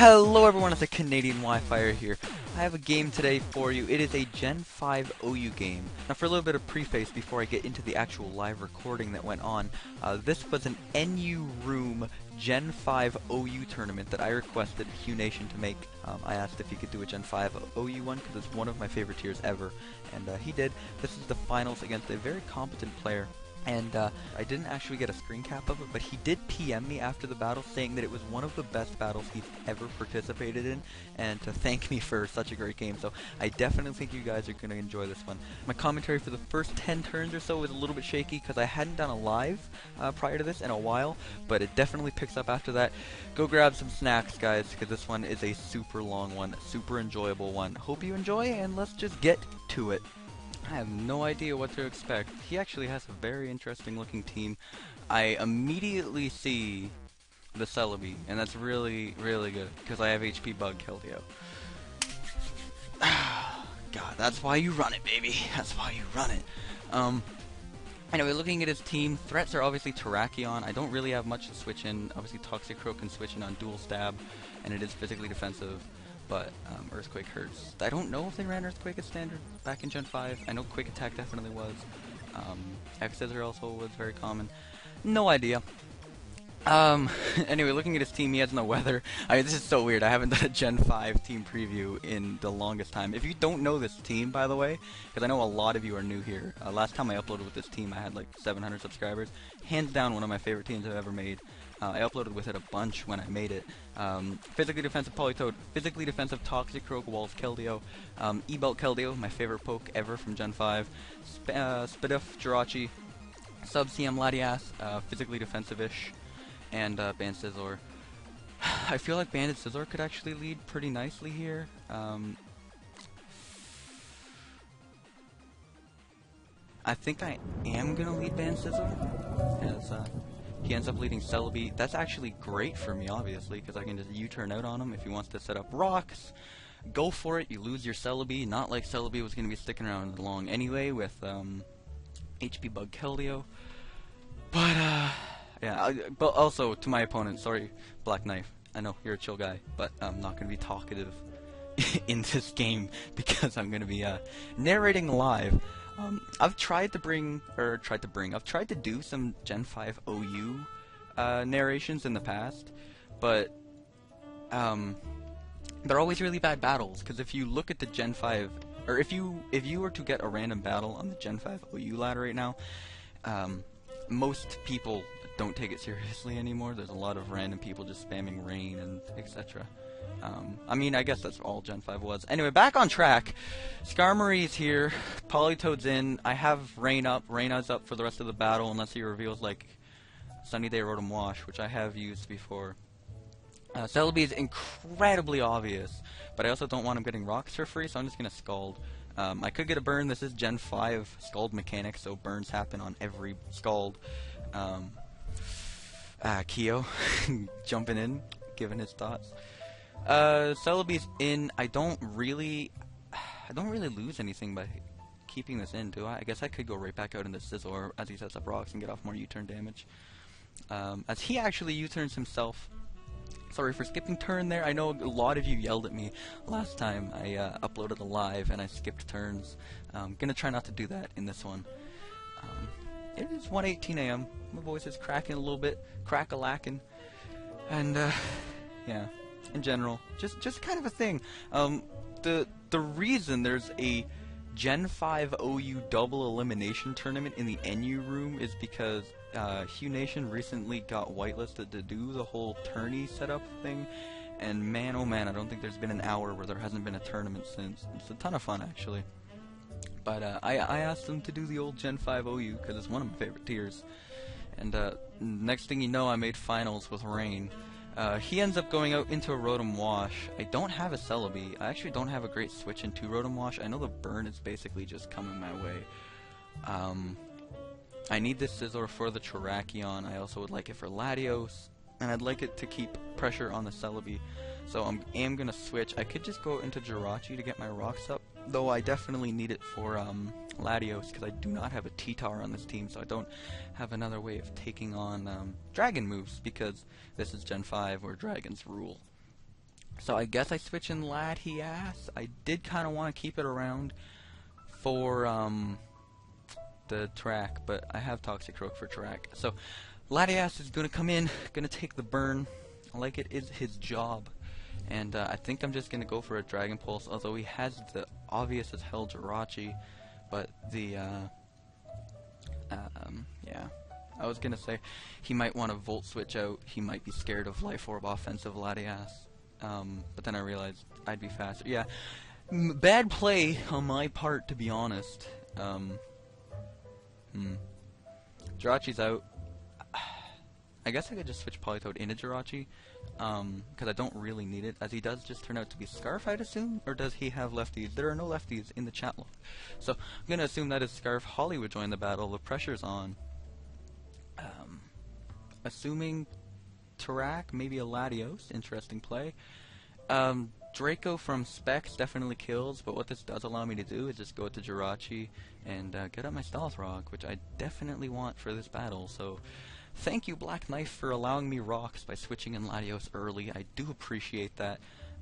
Hello everyone, it's TheCanadianWifier here. I have a game today for you. It is a Gen 5 OU game. Now for a little bit of preface before I get into the actual live recording that went on, this was an NU Room Gen 5 OU tournament that I requested Hugh Nation to make. I asked if he could do a Gen 5 OU one because it's one of my favorite tiers ever, and he did. This is the finals against a very competent player. And I didn't actually get a screen cap of it, but he did PM me after the battle saying that it was one of the best battles he's ever participated in, and to thank me for such a great game. So I definitely think you guys are going to enjoy this one. My commentary for the first 10 turns or so was a little bit shaky because I hadn't done a live prior to this in a while, but it definitely picks up after that. Go grab some snacks, guys, because this one is a super long one, super enjoyable one. Hope you enjoy, and let's just get to it. I have no idea what to expect. He actually has a very interesting looking team. I immediately see the Celebi, and that's really, really good, because I have HP bug Keldeo. God, that's why you run it, baby. That's why you run it. Anyway, looking at his team, threats are obviously Terrakion. I don't really have much to switch in. Obviously, Toxicroak can switch in on dual stab, and it is physically defensive. But Earthquake hurts. I don't know if they ran Earthquake as standard back in Gen 5. I know Quick Attack definitely was. X-Scissor also was very common. No idea. Anyway, looking at his team, he has no weather. I mean, this is so weird. I haven't done a Gen 5 team preview in the longest time. If you don't know this team, by the way, because I know a lot of you are new here. Last time I uploaded with this team, I had like 700 subscribers. Hands down, one of my favorite teams I've ever made. I uploaded with it a bunch when I made it. Physically defensive Politoed, physically defensive Toxicroak, Walls Keldeo, E-Belt Keldeo, my favorite poke ever from Gen 5, Spidef Jirachi, Sub CM Latias, physically defensive-ish, and Banded Scizor. I feel like Banded Scizor could actually lead pretty nicely here. I think I am gonna lead Banded Scizor, as he ends up leading Celebi. That's actually great for me, obviously, because I can just U-turn out on him if he wants to set up rocks. Go for it, you lose your Celebi. Not like Celebi was going to be sticking around long anyway with HP bug Keldeo. But, yeah, but also to my opponent, sorry, Black Knife. I know, you're a chill guy, but I'm not going to be talkative in this game because I'm going to be narrating live. I've tried to do some Gen 5 OU narrations in the past, but they're always really bad battles, because if you look at the Gen 5, or if you were to get a random battle on the Gen 5 OU ladder right now, most people don't take it seriously anymore. There's a lot of random people just spamming rain and etc. I mean, I guess that's all Gen 5 was. Anyway, back on track. Skarmory's here. Politoed's in. I have Rain up. Reyna's up for the rest of the battle unless he reveals, like, Sunny Day Rotom Wash, which I have used before. Celebi is incredibly obvious, but I also don't want him getting rocks for free, so I'm just going to Scald. I could get a burn. This is Gen 5 Scald mechanic, so burns happen on every Scald. Keo jumping in, giving his thoughts. Celebi's in. I don't really lose anything by keeping this in, do I? I guess I could go right back out into Scizor as he sets up rocks and get off more U-turn damage. As he actually U-turns himself. Sorry for skipping turn there. I know a lot of you yelled at me last time I uploaded a live and I skipped turns. I'm gonna try not to do that in this one. It is 1:18 a.m. My voice is cracking a little bit, crack-a-lacking, and yeah. In general, just kind of a thing. The reason there's a Gen 5 OU double elimination tournament in the NU room is because Hugh Nation recently got whitelisted to do the whole tourney setup thing, and man oh man, I don't think there's been an hour where there hasn't been a tournament since. It's a ton of fun actually. But I asked them to do the old Gen 5 OU because it's one of my favorite tiers, and next thing you know, I made finals with Rain. He ends up going out into a Rotom Wash. I don't have a Celebi. I actually don't have a great switch into Rotom Wash. I know the burn is basically just coming my way. I need this Scizor for the Terrakion. I also would like it for Latios, and I'd like it to keep pressure on the Celebi. So I am gonna switch. I could just go into Jirachi to get my rocks up, though I definitely need it for Latios, because I do not have a T-Tar on this team, so I don't have another way of taking on Dragon moves, because this is Gen 5 where dragons rule. So I guess I switch in Latias. I did kind of want to keep it around for the track, but I have Toxicroak for track. So Latias is going to come in, going to take the burn like it is his job. And I think I'm just going to go for a Dragon Pulse, although he has the obvious as hell Jirachi. But the, yeah. I was going to say he might want to Volt Switch out. He might be scared of Life Orb offensive Latias. But then I realized I'd be faster. Yeah. Bad play on my part, to be honest. Jirachi's out. I guess I could just switch Politoed into Jirachi, because I don't really need it, as he does just turn out to be Scarf, I'd assume? Or does he have lefties? There are no lefties in the chat log. So, I'm going to assume that is Scarf. Holly would join the battle. The pressure's on. Assuming Tarak, maybe a Latios. Interesting play. Draco from Specs definitely kills, but what this does allow me to do is just go to Jirachi and get up my Stealth Rock, which I definitely want for this battle. So, thank you, Black Knife, for allowing me rocks by switching in Latios early. I do appreciate that.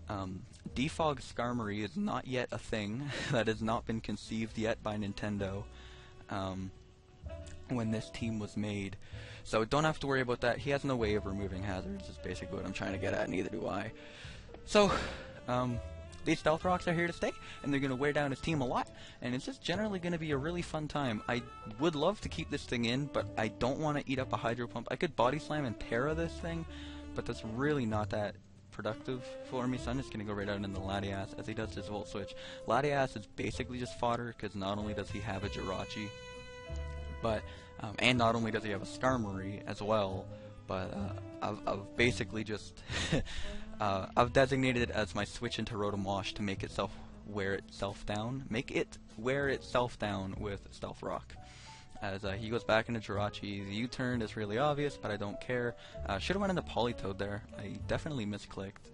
Defog Skarmory is not yet a thing. That has not been conceived yet by Nintendo when this team was made. So don't have to worry about that. He has no way of removing hazards, is basically what I'm trying to get at, neither do I. So, these Stealth Rocks are here to stay, and they're going to wear down his team a lot, and it's just generally going to be a really fun time. I would love to keep this thing in, but I don't want to eat up a Hydro Pump. I could Body Slam and para this thing, but that's really not that productive for me, so I'm just going to go right out into Latias as he does his Volt Switch. Latias is basically just fodder, because not only does he have a Jirachi, but, and not only does he have a Skarmory as well, but I've basically just I've designated it as my switch into Rotom Wash to make itself wear itself down. Make it wear itself down with Stealth Rock. As he goes back into Jirachi, the U-turn is really obvious, but I don't care. Should have went into Politoed there. I definitely misclicked.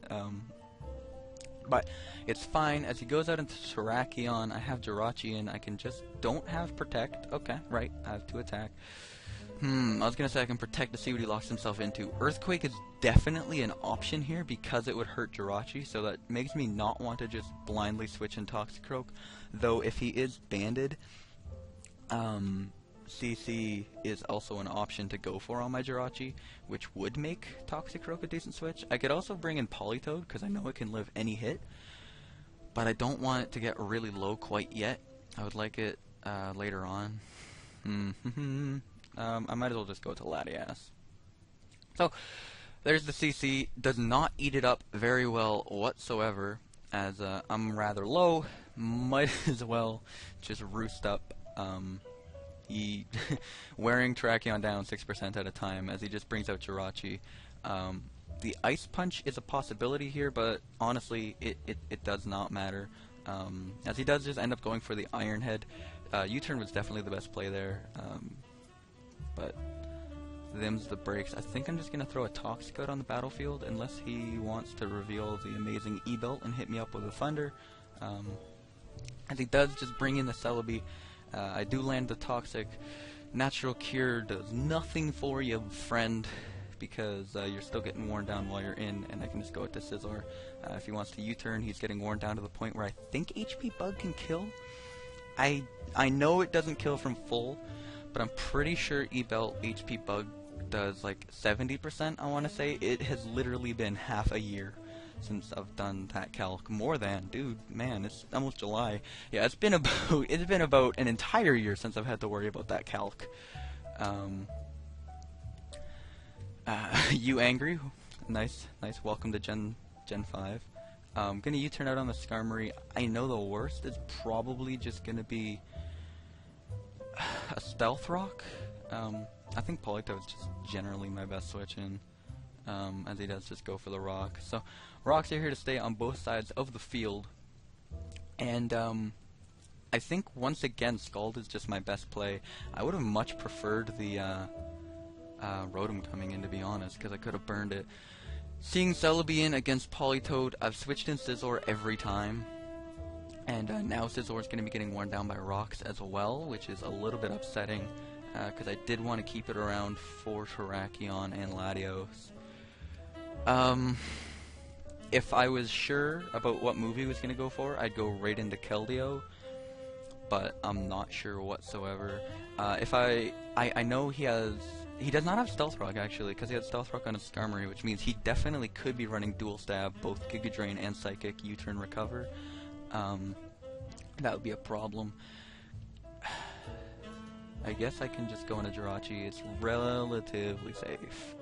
But it's fine. As he goes out into Terrakion, I have Jirachi in. I can just don't have Protect. Okay, right. I have to attack. I was going to say I can Protect to see what he locks himself into. Earthquake is definitely an option here because it would hurt Jirachi, so that makes me not want to just blindly switch in Toxicroak. Though if he is banded, CC is also an option to go for on my Jirachi, which would make Toxicroak a decent switch. I could also bring in Politoed because I know it can live any hit, but I don't want it to get really low quite yet. I would like it later on. I might as well just go to Latias. So, there's the CC. Does not eat it up very well whatsoever, as I'm rather low. Might as well just roost up. He wearing Terrakion down 6% at a time as he just brings out Jirachi. The Ice Punch is a possibility here, but honestly, it does not matter. As he does just end up going for the Iron Head. U-turn was definitely the best play there. But them's the breaks. I think I'm just going to throw a Toxicroak on the battlefield unless he wants to reveal the amazing E-Belt and hit me up with a Thunder. As he does just bring in the Celebi. I do land the Toxic. Natural Cure does nothing for you, friend, because you're still getting worn down while you're in, and I can just go with the Scizor. If he wants to U-turn, he's getting worn down to the point where I think HP Bug can kill. I know it doesn't kill from full, but I'm pretty sure E-Belt HP Bug does like 70%, I want to say. It has literally been half a year since I've done that calc. More than, dude, man, it's almost July. Yeah, it's been about an entire year since I've had to worry about that calc. You angry? Nice, welcome to Gen 5. Gonna U-turn out on the Skarmory. I know the worst is probably just gonna be a Stealth Rock. I think Politoed is just generally my best switch in, as he does just go for the Rock. So, Rocks are here to stay on both sides of the field, and I think once again Scald is just my best play. I would have much preferred the Rotom coming in, to be honest, because I could have burned it. Seeing Celebi in against Politoed, I've switched in Scizor every time. And now Scizor is going to be getting worn down by Rocks as well, which is a little bit upsetting, because I did want to keep it around for Terrakion and Latios. if I was sure about what move he was going to go for, I'd go right into Keldeo, but I'm not sure whatsoever. If I know he does not have Stealth Rock actually, because he had Stealth Rock on his Skarmory, which means he definitely could be running Dual Stab, both Giga Drain and Psychic, U-turn recover. That would be a problem. I guess I can just go into Jirachi. It's relatively safe.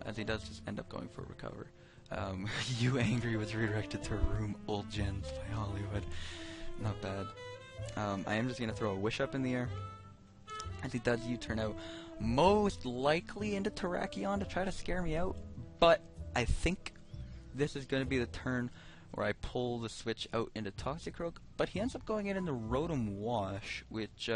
As he does just end up going for recover. You Angry was redirected to a room, Old Gens by Hollywood. Not bad. I am just going to throw a Wish Up in the air. As he does U-turn out, most likely into Terrakion to try to scare me out. But I think this is going to be the turn where I pull the switch out into Toxicroak. But he ends up going in into Rotom Wash, which,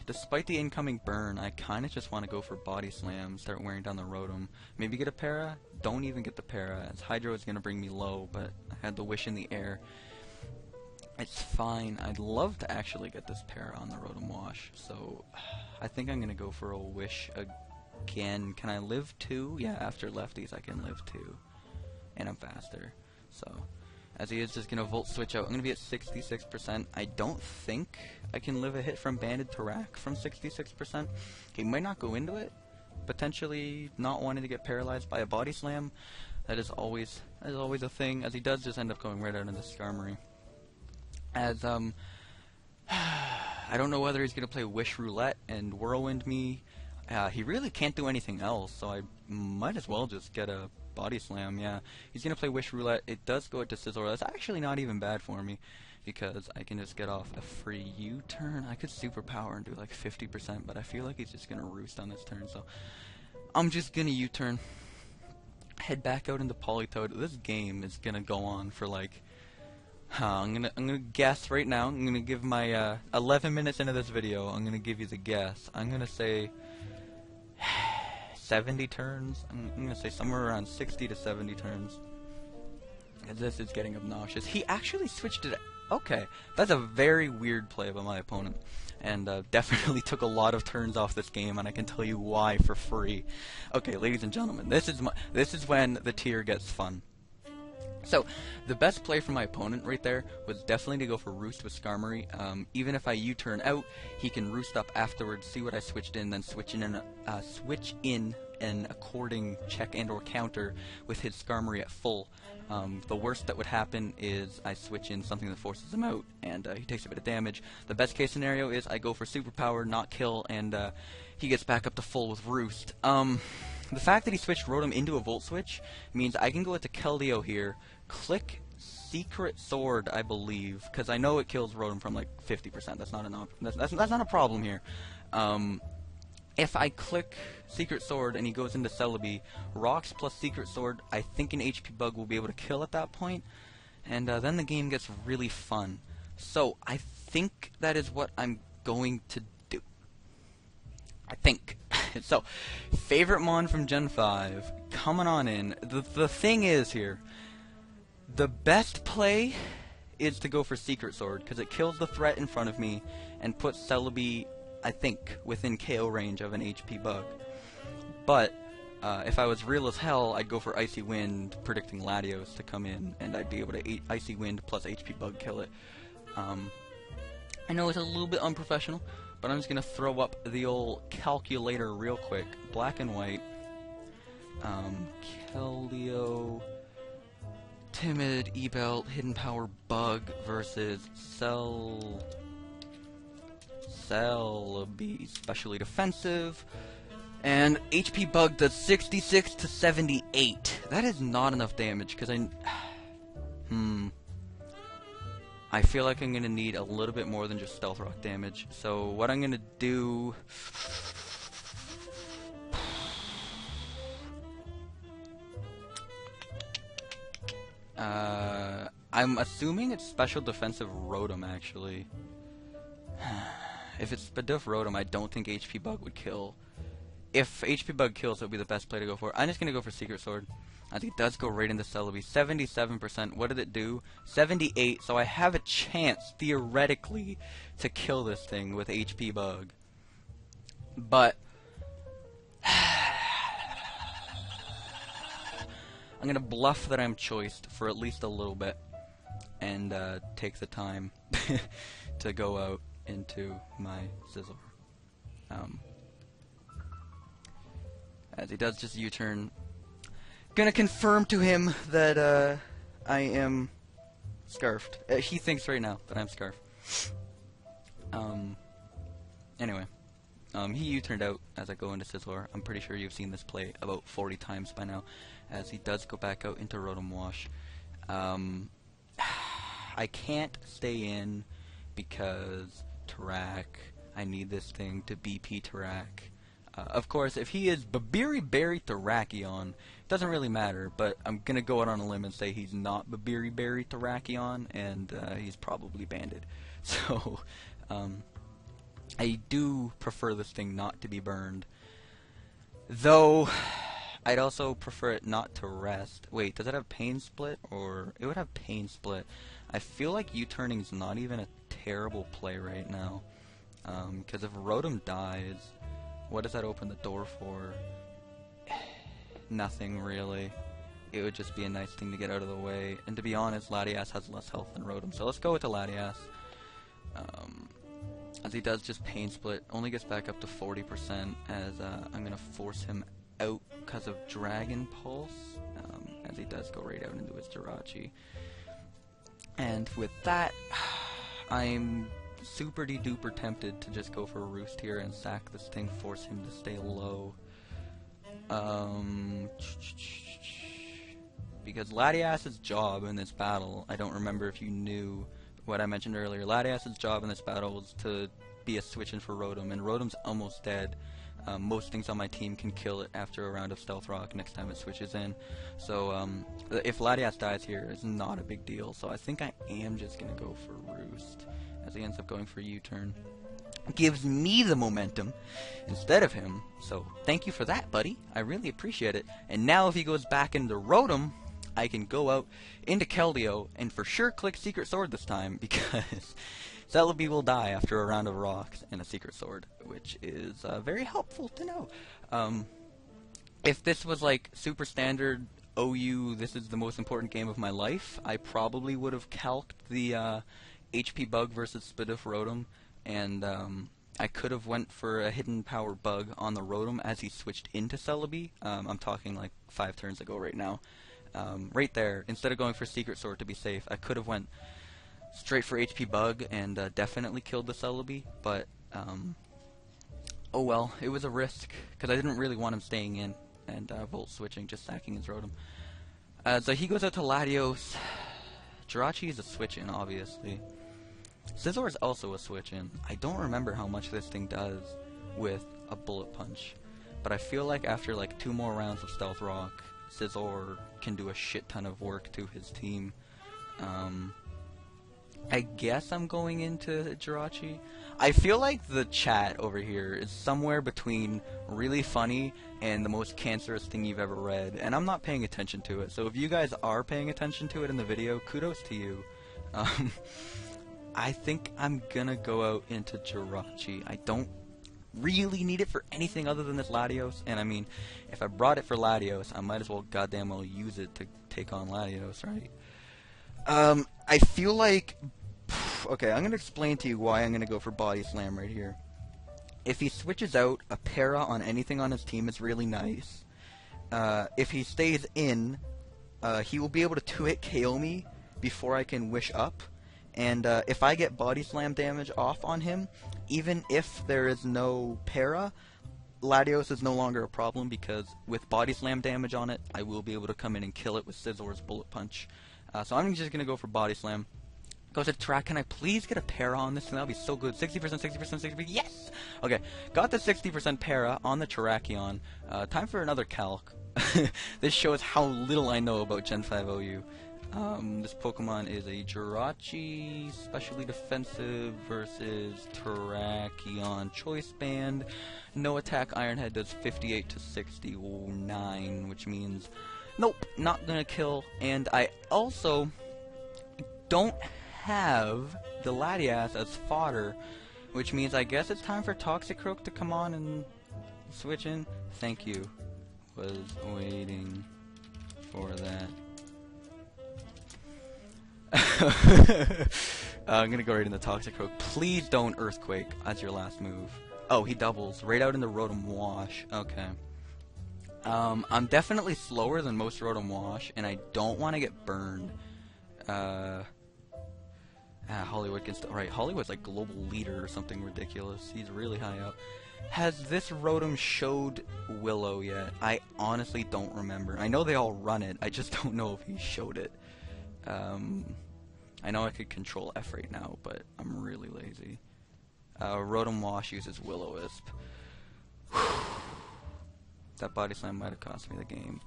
despite the incoming burn, I kind of just want to go for Body Slam, start wearing down the Rotom. Maybe get a Para? Don't even get the Para, as Hydro is going to bring me low, but I had the Wish in the air. It's fine. I'd love to actually get this Para on the Rotom Wash, so I think I'm going to go for a Wish again. Can I live 2? Yeah, after lefties I can live 2. And I'm faster, so... As he is just going to Volt Switch out. I'm going to be at 66%. I don't think I can live a hit from Banded Tarak from 66%. He might not go into it. Potentially not wanting to get paralyzed by a Body Slam. That is always a thing. As he does just end up going right out into Skarmory. As, I don't know whether he's going to play Wish Roulette and Whirlwind me. He really can't do anything else, so I might as well just get a Body Slam. Yeah, he's gonna play Wish Roulette. It does go into Scizor. That's actually not even bad for me because I can just get off a free U-turn. I could Superpower and do like 50%, but I feel like he's just gonna roost on this turn, so I'm just gonna U-turn, head back out into Politoed. This game is gonna go on for like I'm gonna guess right now. I'm gonna give my 11 minutes into this video. I'm gonna give you the guess. I'm gonna say 70 turns. I'm going to say somewhere around 60 to 70 turns. This is getting obnoxious. He actually switched it. Okay, that's a very weird play by my opponent. And definitely took a lot of turns off this game, and I can tell you why for free. Okay, ladies and gentlemen, this is when the tier gets fun. So, the best play from my opponent right there was definitely to go for Roost with Skarmory. Even if I U-turn out, he can Roost up afterwards, see what I switched in, then switch in an according check and or counter with his Skarmory at full. The worst that would happen is I switch in something that forces him out, and he takes a bit of damage. The best case scenario is I go for Superpower, not kill, and he gets back up to full with Roost. The fact that he switched Rotom into a Volt Switch means I can go into Keldeo here, click Secret Sword, I believe, because I know it kills Rotom from like 50%. That's not that's not a problem here. If I click Secret Sword and he goes into Celebi, Rocks plus Secret Sword, I think an HP Bug will be able to kill at that point, and then the game gets really fun. So I think that is what I'm going to do. I think. So, favorite Mon from Gen 5, coming on in. The thing is here, the best play is to go for Secret Sword, because it kills the threat in front of me, and puts Celebi, I think, within KO range of an HP Bug. But, if I was real as hell, I'd go for Icy Wind, predicting Latios to come in, and I'd be able to Icy Wind plus HP Bug kill it. I know it's a little bit unprofessional, but I'm just going to throw up the old calculator real quick. Black and white. Keldeo, Timid, E-Belt, Hidden Power, Bug versus Celebi, Specially Defensive. And HP Bug does 66 to 78. That is not enough damage, because I feel like I'm going to need a little bit more than just Stealth Rock damage. So what I'm going to do... I'm assuming it's Special Defensive Rotom, actually. If it's Spadoof Rotom, I don't think HP Bug would kill. if HP Bug kills, it would be the best play to go for. I'm just going to go for Secret Sword. I think it does go right into Celebi. 77%. What did it do? 78. So I have a chance, theoretically, to kill this thing with HP Bug. But I'm going to bluff that I'm choiced for at least a little bit and take the time to go out into my Scizor. As he does just U-turn. Gonna confirm to him that I am scarfed. He thinks right now that I'm scarfed. Anyway. He U-turned out as I go into Scizor. I'm pretty sure you've seen this play about 40 times by now. As he does go back out into Rotom Wash. I can't stay in because Tarak. I need this thing to BP Tarak. Of course, if he is Babiri Berry Terrakion, it doesn't really matter, but I'm going to go out on a limb and say he's not Babiri Berry Terrakion, and he's probably banded. So, I do prefer this thing not to be burned. Though, I'd also prefer it not to rest. Wait, does it have Pain Split? Or, it would have Pain Split. I feel like U-turning is not even a terrible play right now. Because if Rotom dies, what does that open the door for? Nothing, really. It would just be a nice thing to get out of the way. And to be honest, Latias has less health than Rotom, so let's go with the Latias. As he does just Pain Split, only gets back up to 40%, as I'm going to force him out because of Dragon Pulse, as he does go right out into his Jirachi. And with that, I'm super duper tempted to just go for a Roost here and sack this thing, force him to stay low. Because Latias's job in this battle, I don't remember if you knew what I mentioned earlier, Latias's job in this battle was to be a switch in for Rotom, and Rotom's almost dead. Most things on my team can kill it after a round of Stealth Rock next time it switches in. So if Latias dies here, it's not a big deal. So I think I am just going to go for Roost, as he ends up going for U-turn. Gives me the momentum instead of him, so thank you for that, buddy. I really appreciate it. And now if he goes back into Rotom, I can go out into Keldeo and for sure click Secret Sword this time, because Celebi will die after a round of rocks and a Secret Sword, which is very helpful to know. If this was like super standard OU, this is the most important game of my life, I probably would have calced the HP Bug versus Spidoof Rotom, and I could have went for a Hidden Power Bug on the Rotom as he switched into Celebi. I'm talking like 5 turns ago right now. Right there, instead of going for Secret Sword to be safe, I could have went straight for HP Bug and definitely killed the Celebi, but oh well, it was a risk, because I didn't really want him staying in and Volt switching, just sacking his Rotom. So he goes out to Latios. Jirachi is a switch in, obviously. Scizor is also a switch in. I don't remember how much this thing does with a Bullet Punch, but I feel like after like 2 more rounds of Stealth Rock, Scizor can do a shit ton of work to his team. I guess I'm going into Jirachi. I feel like the chat over here is somewhere between really funny and the most cancerous thing you've ever read, and I'm not paying attention to it. So if you guys are paying attention to it in the video, kudos to you. I think I'm gonna go out into Jirachi. I don't really need it for anything other than this Latios, and I mean, if I brought it for Latios, I might as well goddamn well use it to take on Latios, right? I feel like, okay, I'm going to explain to you why I'm going to go for Body Slam right here. If he switches out, a para on anything on his team is really nice. If he stays in, he will be able to 2-hit KO me before I can wish up. And if I get Body Slam damage off on him, even if there is no para, Latios is no longer a problem, because with Body Slam damage on it, I will be able to come in and kill it with Scizor's Bullet Punch. So I'm just going to go for Body Slam. Go to Track, can I please get a para on this thing? That would be so good. 60%, 60%, 60%, yes! Okay, got the 60% para on the Terrakion. Time for another calc. This shows how little I know about Gen 5 OU. This Pokemon is a Jirachi, specially defensive versus Terrakion Choice Band. No attack, Ironhead does 58 to 69, which means nope, not gonna kill. And I also don't have the Latias as fodder, which means I guess it's time for Toxicroak to come on and switch in. Thank you. Was waiting for that. I'm gonna go right into Toxicroak. Please don't Earthquake as your last move. Oh, he doubles. Right out in the Rotom Wash. Okay. I'm definitely slower than most Rotom Wash, and I don't want to get burned. Hollywood can still... Right, Hollywood's like global leader or something ridiculous. He's really high up. Has this Rotom showed Willow yet? I honestly don't remember. I know they all run it. I just don't know if he showed it. I know I could control F right now, but I'm really lazy. Rotom Wash uses Will-O-Wisp. That Body Slam might have cost me the game.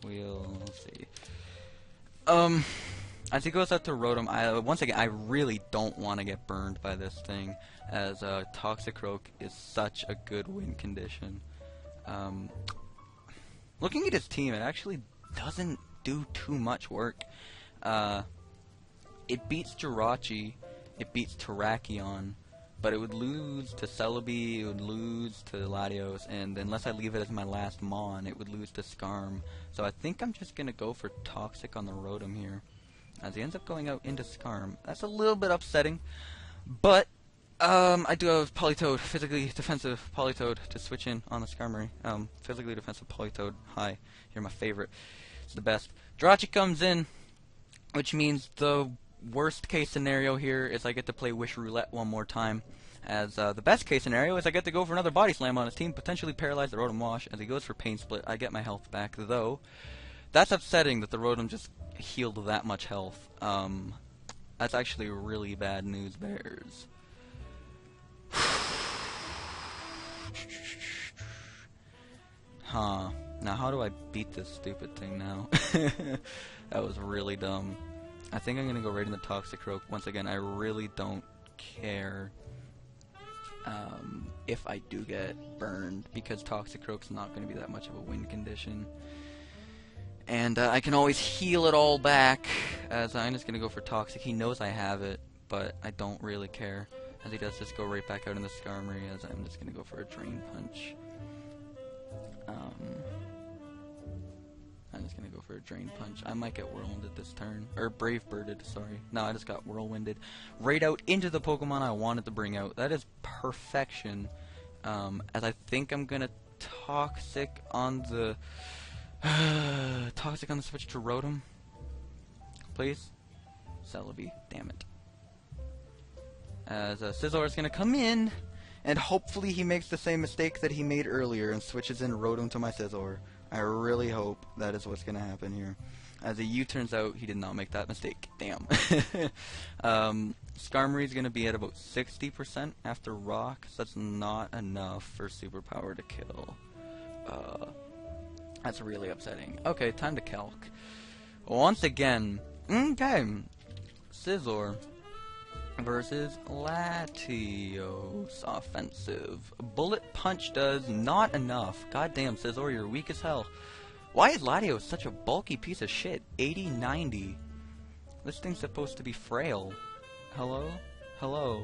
We'll see. As he goes up to Rotom, once again, I really don't want to get burned by this thing, as Toxicroak is such a good win condition. Looking at his team, it actually doesn't do too much work. It beats Jirachi, it beats Terrakion, but it would lose to Celebi, it would lose to Latios, and unless I leave it as my last Mon, it would lose to Skarm. So I think I'm just going to go for Toxic on the Rotom here, as he ends up going out into Skarm. That's a little bit upsetting, but I do have Politoed, physically defensive Politoed, to switch in on the Skarmory. Physically defensive Politoed, hi, you're my favorite. It's the best. Jirachi comes in, which means the worst case scenario here is I get to play Wish Roulette one more time. As the best case scenario is I get to go for another Body Slam on his team, potentially paralyze the Rotom Wash. As he goes for Pain Split, I get my health back, though that's upsetting that the Rotom just healed that much health. That's actually really bad news bears. Huh. Now how do I beat this stupid thing now? That was really dumb. I think I'm gonna go right into Toxicroak. Once again, I really don't care if I do get burned, because Toxicroak's not gonna be that much of a win condition. And I can always heal it all back, as I'm just gonna go for Toxic. He knows I have it, but I don't really care, as he does just go right back out in the Skarmory, as I'm just gonna go for a Drain Punch. I'm just gonna go for a Drain Punch. I might get Whirlwinded this turn. Or Brave Birded, sorry. No, I just got Whirlwinded. Right out into the Pokemon I wanted to bring out. That is perfection. As I think I'm gonna Toxic on the... Toxic on the switch to Rotom. Please? Celebi. Damn it. As Scizor is gonna come in, and hopefully he makes the same mistake that he made earlier and switches in Rotom to my Scizor. I really hope that is what's going to happen here. As a U-turns out, he did not make that mistake. Damn. Skarmory is going to be at about 60% after Rock, so that's not enough for Superpower to kill. That's really upsetting. Okay, time to Calc. Once again, okay, Scizor versus Latios. Offensive. Bullet Punch does not enough. Goddamn, Scizor, you're weak as hell. Why is Latios such a bulky piece of shit? 80-90. This thing's supposed to be frail. Hello? Hello?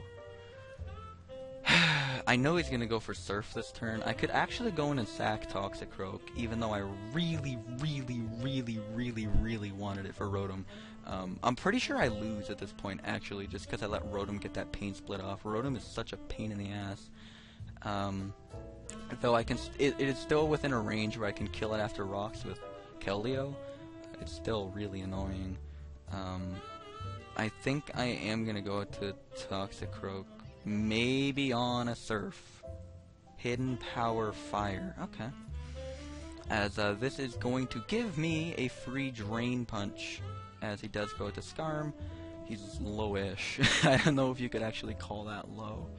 I know he's gonna go for Surf this turn. I could actually go in and sack Toxicroak, even though I really wanted it for Rotom. I'm pretty sure I lose at this point, actually, just because I let Rotom get that Pain Split off. Rotom is such a pain in the ass. Though I can, it is still within a range where I can kill it after Rocks with Keldeo. It's still really annoying. I think I am gonna go to Toxicroak, maybe on a Surf. Hidden Power Fire. Okay. As this is going to give me a free Drain Punch. As he does go to Skarm. He's lowish. I don't know if you could actually call that low.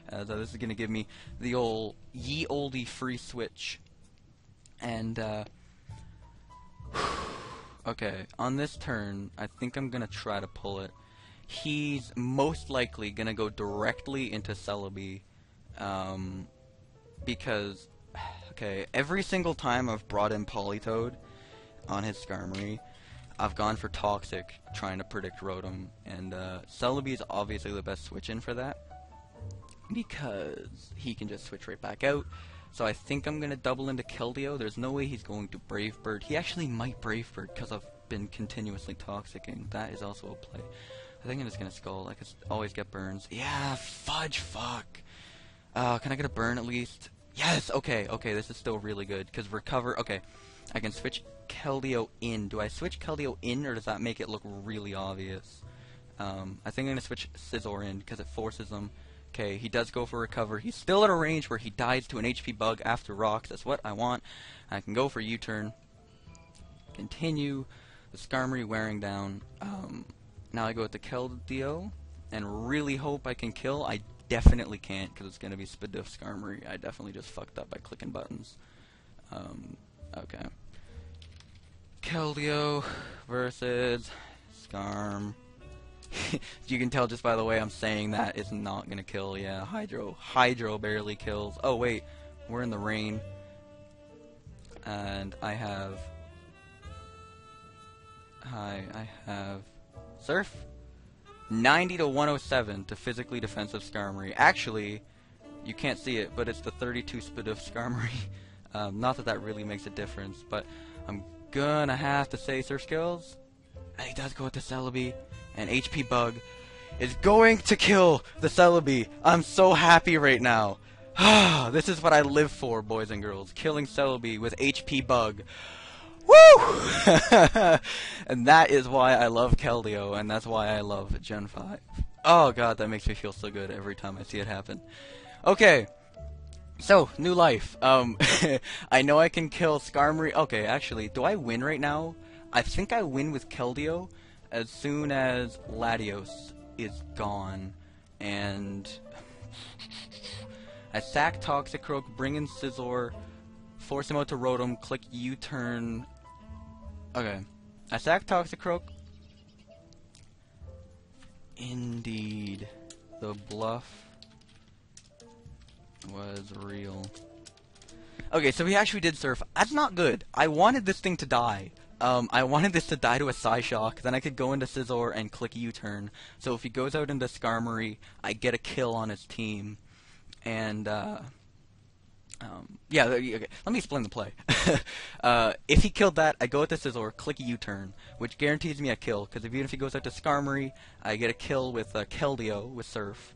As this is going to give me the old ye olde free switch. And, okay, on this turn, I think I'm gonna try to pull it. He's most likely gonna go directly into Celebi, because, okay, every single time I've brought in Politoed on his Skarmory, I've gone for Toxic, trying to predict Rotom, and Celebi is obviously the best switch-in for that, because he can just switch right back out. So I think I'm going to double into Keldeo. There's no way he's going to Brave Bird. He actually might Brave Bird, because I've been continuously Toxicing. That is also a play. I think I'm just going to Scald. I could always get burns. Yeah, fudge, fuck. Can I get a burn at least? Yes, okay, this is still really good, because Recover, okay. I can switch Keldeo in. Do I switch Keldeo in, or does that make it look really obvious? I think I'm going to switch Scizor in, because it forces him. Okay, he does go for Recover. He's still at a range where he dies to an HP bug after Rocks. That's what I want. I can go for U-turn. Continue the Skarmory wearing down. Now I go with the Keldeo, and really hope I can kill. I definitely can't, because it's going to be Spadoof Skarmory. I definitely just fucked up by clicking buttons. Okay. Keldeo versus Skarm. You can tell just by the way I'm saying that it's not gonna kill. Yeah, Hydro barely kills. Oh wait, we're in the rain, and I have Surf. 90 to 107 to physically defensive Skarmory. Actually, you can't see it, but it's the 32 Spadoof Skarmory. Not that that really makes a difference, but I'm gonna have to say Surf Skills. And he does go with the Celebi. And HP Bug is going to kill the Celebi. I'm so happy right now. This is what I live for, boys and girls. Killing Celebi with HP Bug. Woo! And that is why I love Keldeo, and that's why I love Gen 5. Oh god, that makes me feel so good every time I see it happen. Okay. So, new life. I know I can kill Skarmory. Okay, actually, do I win right now? I think I win with Keldeo as soon as Latios is gone, and I sack Toxicroak, bring in Scizor, force him out to Rotom, click U-turn. Okay, I sack Toxicroak. Indeed, the bluff was real. Okay, so he actually did Surf. That's not good. I wanted this thing to die. I wanted this to die to a Psyshock, then I could go into Scizor and click U-turn. So if he goes out into Skarmory, I get a kill on his team. And, yeah, okay. Let me explain the play. If he killed that, I go with the Scizor, click U-turn, which guarantees me a kill, because even if he goes out to Skarmory, I get a kill with Keldeo, with Surf.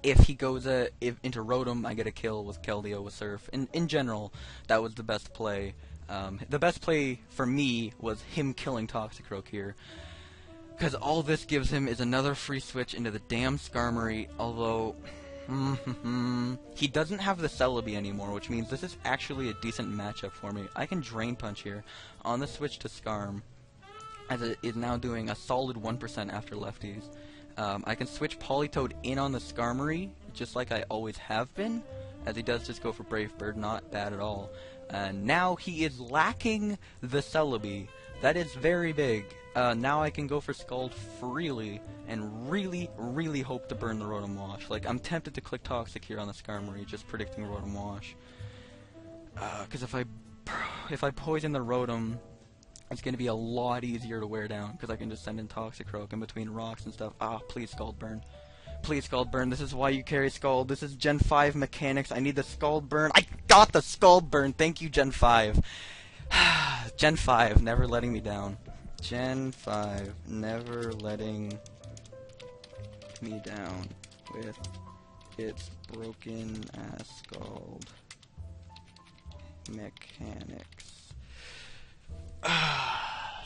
If he goes into Rotom, I get a kill with Keldeo, with Surf. In general, that was the best play. The best play for me was him killing Toxicroak here, because all this gives him is another free switch into the damn Skarmory, although he doesn't have the Celebi anymore, which means this is actually a decent matchup for me. I can Drain Punch here on the switch to Skarm, as it is now doing a solid 1% after lefties. I can switch Politoed in on the Skarmory, just like I always have been, as he does just go for Brave Bird, not bad at all. And now he is lacking the Celebi. That is very big. Now I can go for Scald freely and really, really hope to burn the Rotom Wash. Like, I'm tempted to click Toxic here on the Skarmory, just predicting Rotom Wash. Because if I poison the Rotom, it's going to be a lot easier to wear down, because I can just send in Toxicroak in between rocks and stuff. Ah, please Scald Burn. Please Scald Burn. This is why you carry Scald. This is Gen 5 mechanics. I need the Scald Burn. I got the Scald Burn. Thank you, Gen 5. Gen 5, never letting me down. Gen 5, never letting me down with its broken ass Scald mechanics.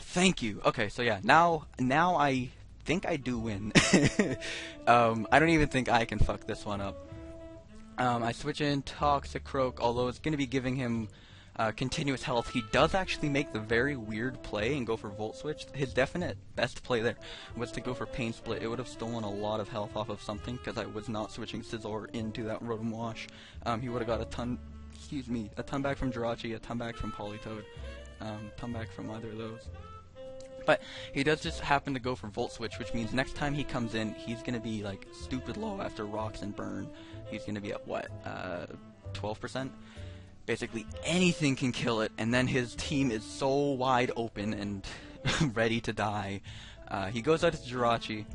Thank you. Okay, so yeah, now I think I do win. I don't even think I can fuck this one up. I switch in Toxicroak, although it's going to be giving him continuous health. He does actually make the very weird play and go for Volt Switch. His definite best play there was to go for Pain Split. It would have stolen a lot of health off of something, because I was not switching Scizor into that Rotom Wash. He would have got a ton excuse me, a ton back from Jirachi, a ton back from Politoed, ton back from either of those. But he does just happen to go for Volt Switch, which means next time he comes in, he's gonna be like stupid low after Rocks and Burn. He's gonna be at what, 12%? Basically anything can kill it, and then his team is so wide open and ready to die. He goes out to Jirachi.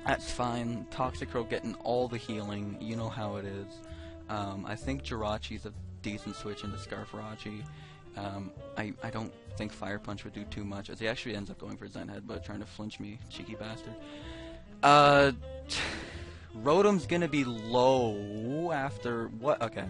That's fine. Toxicroak getting all the healing. You know how it is. I think Jirachi's a decent switch into Scarfrachi. I don't think Fire Punch would do too much, as he actually ends up going for Zen Headbutt, trying to flinch me, cheeky bastard. Rotom's gonna be low after what? Okay,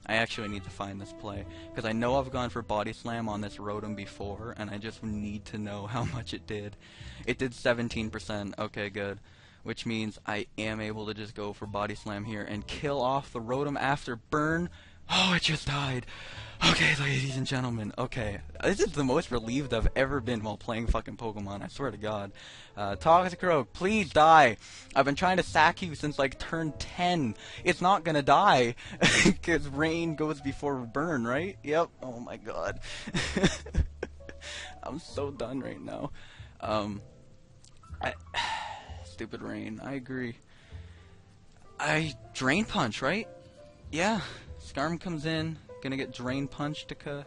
I actually need to find this play, because I know I've gone for Body Slam on this Rotom before, and I just need to know how much it did. It did 17%. Okay, good. Which means I am able to just go for Body Slam here and kill off the Rotom after Burn. Oh, it just died. Okay, ladies and gentlemen, okay. This is the most relieved I've ever been while playing fucking Pokemon, I swear to God. Toxicroak, please die. I've been trying to sack you since like turn 10. It's not gonna die, because Rain goes before Burn, right? Yep, oh my God. I'm so done right now. Stupid Rain, I agree. Drain Punch, right? Yeah. Skarm comes in, gonna get Drain Punch to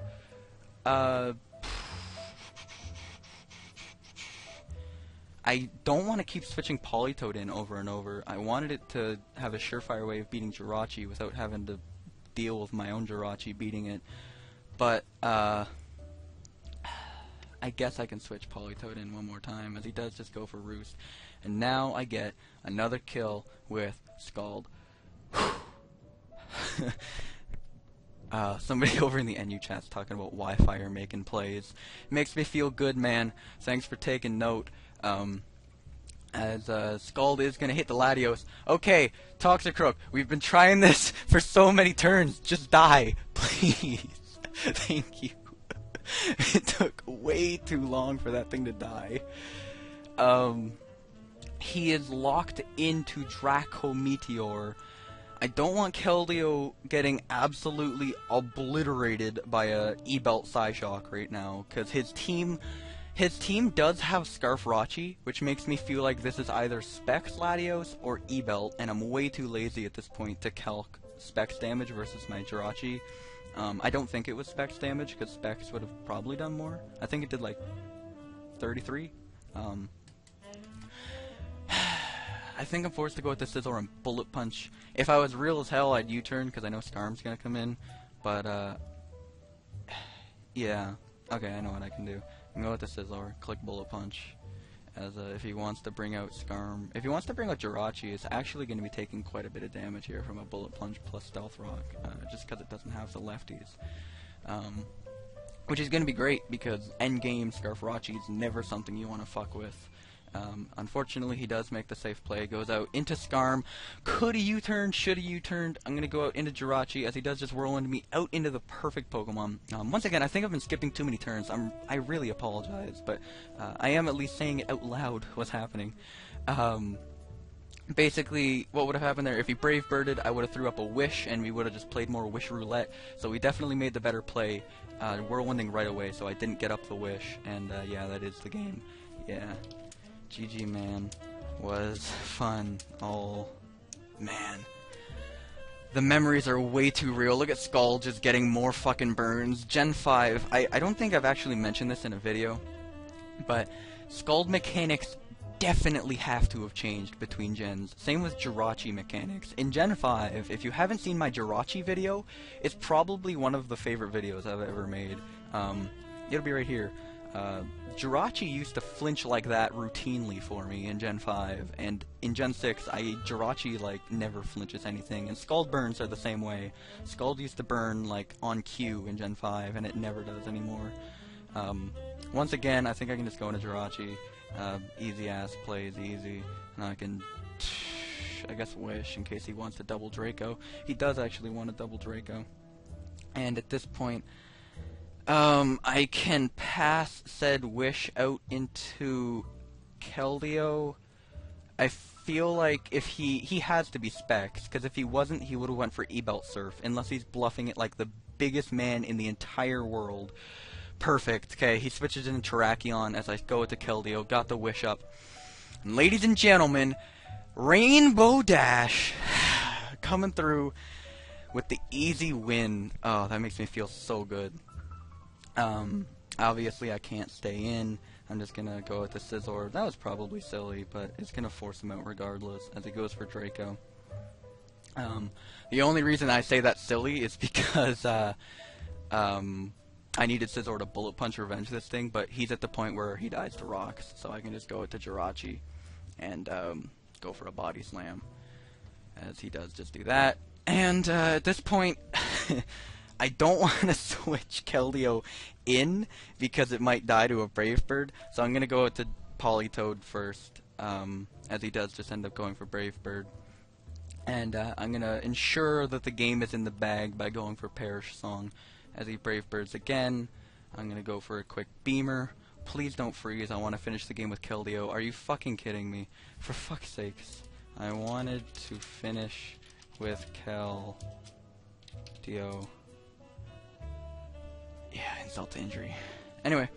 I don't want to keep switching Politoed in over and over. I wanted it to have a surefire way of beating Jirachi without having to deal with my own Jirachi beating it. But, I guess I can switch Politoed in one more time, as he does just go for Roost. And now I get another kill with Scald. Somebody over in the NU chat's talking about Wi-Fi making plays. Makes me feel good, man. Thanks for taking note. As Scald is gonna hit the Latios. Okay, Toxicroak, we've been trying this for so many turns. Just die, please. Thank you. It took way too long for that thing to die. He is locked into Draco Meteor. I don't want Keldeo getting absolutely obliterated by a E-Belt Psyshock right now, because his team does have Scarfrachi, which makes me feel like this is either Specs Latios or E-Belt, and I'm way too lazy at this point to calc Specs damage versus my Jirachi. I don't think it was Specs damage, because Specs would have probably done more. I think it did like 33. I think I'm forced to go with the Sizzle and Bullet Punch. If I was real as hell, I'd U-turn, because I know Skarm's gonna come in. But, yeah. Okay, I know what I can do. I can go with the Sizzle, click Bullet Punch. As, if he wants to bring out Skarm. If he wants to bring out Jirachi, it's actually going to be taking quite a bit of damage here from a Bullet Punch plus Stealth Rock, just because it doesn't have the lefties. Which is going to be great, because endgame Scarfrachi is never something you want to fuck with. Unfortunately, he does make the safe play, goes out into Skarm. Could he U-turn? Should he U-turned? I'm going to go out into Jirachi, as he does just whirlwind me out into the perfect Pokemon. Once again, I think I've been skipping too many turns. I really apologize, but I am at least saying it out loud what's happening. Basically, what would have happened there, if he Brave Birded, I would have threw up a Wish, and we would have just played more Wish Roulette. So we definitely made the better play, whirlwinding right away, so I didn't get up the Wish, and yeah, that is the game. Yeah. GG, man. Was fun. Oh, man. The memories are way too real. Look at Skull just getting more fucking burns. Gen 5, I don't think I've actually mentioned this in a video, but Scald mechanics definitely have to have changed between gens. Same with Jirachi mechanics. In Gen 5, if you haven't seen my Jirachi video, it's probably one of the favorite videos I've ever made. It'll be right here. Jirachi used to flinch like that routinely for me in Gen 5, and in Gen 6, Jirachi, like, never flinches anything, and Scald burns are the same way. Scald used to burn, like, on cue in Gen 5, and it never does anymore. Once again, I think I can just go into Jirachi. Easy-ass plays, easy, and I can, I guess, Wish in case he wants to double Draco. He does actually want to double Draco. And at this point, I can pass said Wish out into Keldeo. I feel like if he has to be Specs, because if he wasn't, he would have went for E-Belt Surf, unless he's bluffing it like the biggest man in the entire world. Perfect. Okay, he switches into Terrakion as I go with the Keldeo, got the Wish up. And ladies and gentlemen, Rainbow Dash coming through with the easy win. Oh, that makes me feel so good. Obviously I can't stay in. I'm just gonna go with the Scizor. That was probably silly, but it's gonna force him out regardless as he goes for Draco. The only reason I say that's silly is because I needed Scizor to Bullet Punch Revenge this thing, but he's at the point where he dies to Rocks, so I can just go with the Jirachi and go for a Body Slam, as he does just do that. And at this point, I don't want to switch Keldeo in because it might die to a Brave Bird, so I'm going to go with the Politoed first, as he does just end up going for Brave Bird. And I'm going to ensure that the game is in the bag by going for Perish Song. As he Brave Birds again, I'm going to go for a quick Beamer. Please don't freeze, I want to finish the game with Keldeo. Are you fucking kidding me? For fuck's sakes. I wanted to finish with Keldeo. Yeah, insult to injury. Anyway,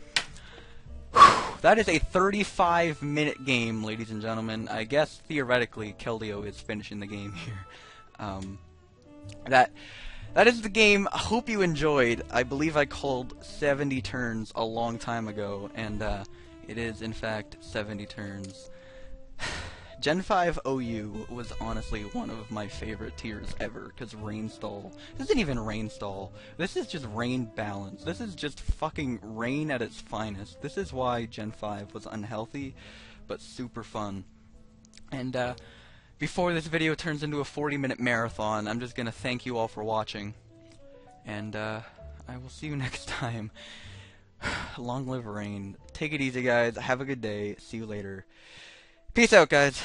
that is a 35-minute game, ladies and gentlemen. I guess theoretically Keldeo is finishing the game here. That is the game. I hope you enjoyed. I believe I called 70 turns a long time ago, and it is in fact 70 turns. Gen 5 OU was honestly one of my favorite tiers ever, because Rainstall, this isn't even Rainstall, this is just Rain Balance, this is just fucking Rain at its finest. This is why Gen 5 was unhealthy, but super fun. And before this video turns into a 40-minute marathon, I'm just gonna thank you all for watching, and I will see you next time. Long live Rain. Take it easy, guys. Have a good day. See you later. Peace out, guys.